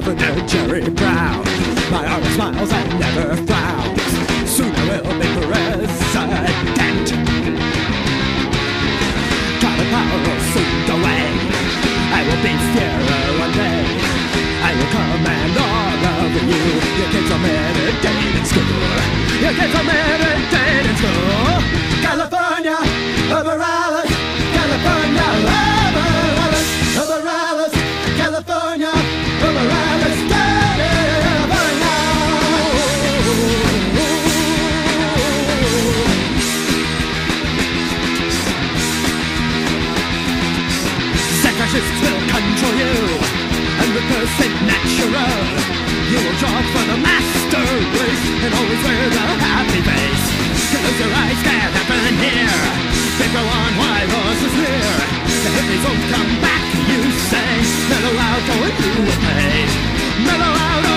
Governor Jerry Brown. My arm smiles and never frowns. Soon I will be president. Climate power will soon go away. I will be fairer one day. I will command all of you. Your kids are meditate in school. Your kids are meditate in school. California, over Alice. California, over Alice. Over Alice. California, over Alice. California. Separatists will control you. 100% natural. You will jog for the master race and always wear a happy face. Close your eyes, can't happen here. They go on while horses near. The hippies won't come back, you say. Mellow out, going through a pain. Mellow out.